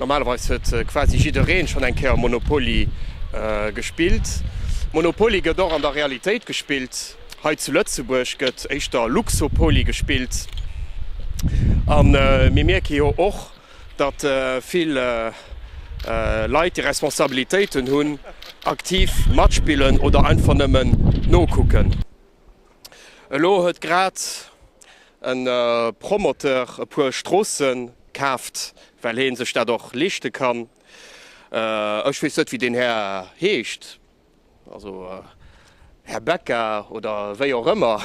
normalerweise huet quasi jidereen schon ein Kerr Monopoly gespielt. Monopoly gëtt doch an der Realität gespielt. Heit zu Lützeburg gëtt eichter Luxopoly gespielt. An mir merke jo och, dat viel Leiit die Responsabilitéiten hunn aktiv Matspielen oder einfach nëmmen no kucken. Lo huet grad en Promoteur e puer Strossen kaft, weil heen sech da doch lichte kann. Ech wiss net wie den Herr heescht, also Herr Becker oder wéi auch immer,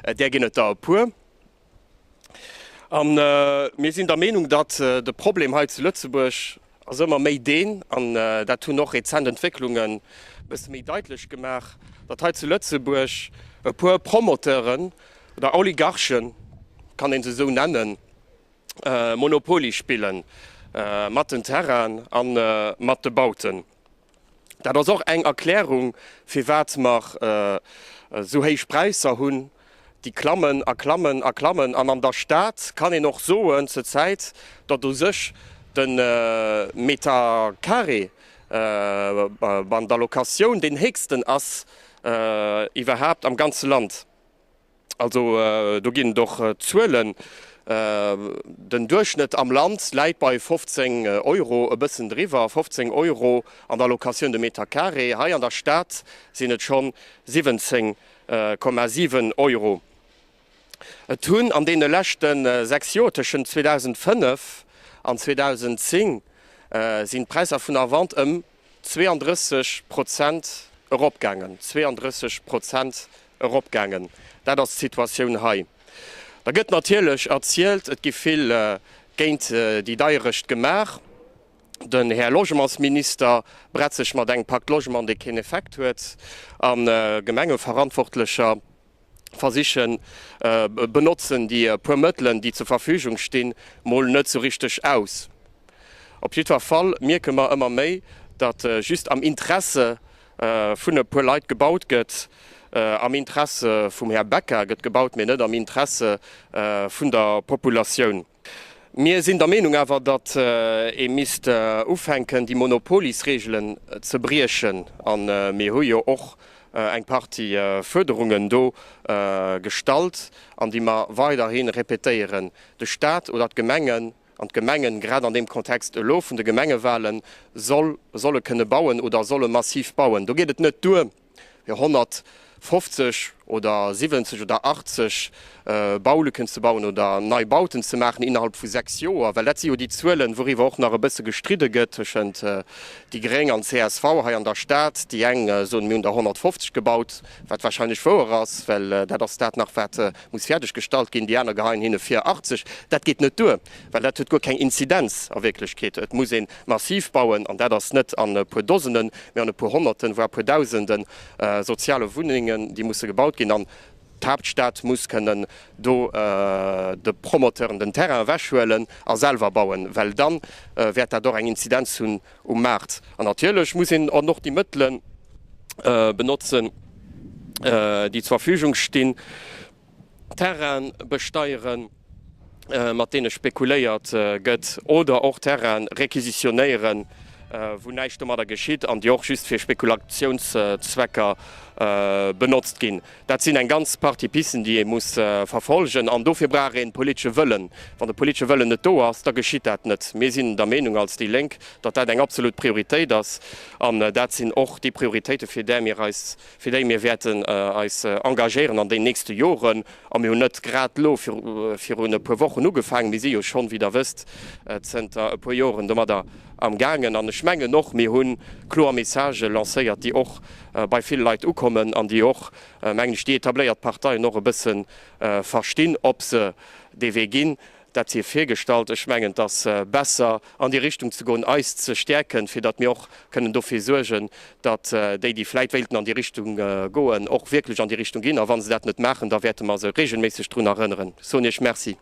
der ginnet da puer. Mir sinn der Meinung, dat de Problem heit zu Lützeburg as immer méi deen an dat hun noch rezent Entwicklungen bis méi deutlich gemacht, dat heit zu Lützeburg e puer Promoteuren oder Oligarchen, kann en se so nennen, Monopoly spielen, mat den Terran an mat de Bauten. Dat ass auch eng Erklärung fir wat mach so héich Preiser hunn, die Klammen erklammen an der Staat kann e noch soen zur Zeit, dat du sech den Meter Carré an der Lokation den hegsten ass iwwerhaft am ganze Land. Also du ginn doch Zuelen. Den Durchschnitt am Land leiit bei 15 € e bëssen drwer, 15 € an der Lokation de Meter Carré. Hai an der Stadt sinn et schon 17,7 €. Et hunn an dee lächten 6 Joer tschen 2005 an 2010 sinn Preiser vun der Wand 32% opgangen. 32% opgangen. Dat ass Situationun hai. Da gëtt natierlech erzielt, et gefil géint die Deierrecht Gemach. Den Herr Logementsminister brett sech mat eng Pakt Logement de ken Effekt huet an Gemengeverantwortlecher versichen benutzen die puer Mëttlen, die zur Verfügung stehen, moll net so richtig aus. Op jiwer Fall mirkemmer immer méi, dat just am Interesse vun e puer Leiit gebaut gëtt, am Interesse vum Herr Becker gëtt gebaut mir net am Interesse vun der Populationun. Mir sinn der Meinung awer, dat mist ufhänken die Monopolisregelen ze brieschen an mir hu jo och eng Party Förderungen do stalt, an die ma weiterhin repetéieren. De Staat oder Gemengen an Gemengen grad an dem Kontext laufende Gemengewahlen solle kënne bauen oder solle massiv bauen. Do geht et net du 150 oder 70 oder 80 Baulücken zu bauen oder Neubauten zu machen innerhalb von 6 Jahren, weil letztlich die Zuelen, worüber auch noch ein bisschen gestritten wird zwischen die geringen an CSV hier an der Stadt, die eng so ein 150 gebaut, was wahrscheinlich vorher ist, weil der Stadt nach muss fertiggestellt gehen, die anderen gehen hin 84. Das geht nicht durch, weil das hat gar keine Inzidenz in Wirklichkeit. Es muss ihn massiv bauen und das nicht an ein paar Dozenen, mehr an ein paar Hunderten, wo ein paar Tausenden soziale Wohnungen, die müssen gebaut gehen. An die Hauptstadt muss können do de Promoteuren den Terrain wäschwellen a selber bauen, weil dann wird da doch eng Inzidenz hun Markt. An natürlich muss auch noch die Mittel benutzen, die zur Verfügung stehen, Terrain besteuern, mit denen spekuliert gëtt oder auch Terrain requisitionieren, wo neicht da geschieht, an die auch just für Spekulationszwecker benutzt gin. Dat sind ein ganz paar Pissen, die muss verfolgen, an dofir brauche en politische Wëllen. Van der politische Wëllen net do ass, da geschieht dat net. Wir sind der Meinung als die Link, dat dat eng absolut Priorität ist. An dat sind auch die Prioritäten für die wir werden als engagieren an den nächsten Jahren. An wir net grad lo für eine paar Wochen angefangen, wie Sie schon wieder wisst, sind ein paar Jahren da am Gangen an Schmenge noch mir hunn klar Message lancéiert, die auch bei viel Leiit ukommen, an die auch die etabliert Partei noch ein bisschen verstehen, ob sie de Weg gehen, dat sie firstalt schmengen das besser an die Richtung zu gehen, Eis zu stärken, für dat mir auch können dafür sorgen, dass die Fleitwelten an die Richtung gehen, auch wirklich an die Richtung gehen. Aber wenn sie das nicht machen, da werden wir sie regelmäßig daran erinnern. So nicht, merci.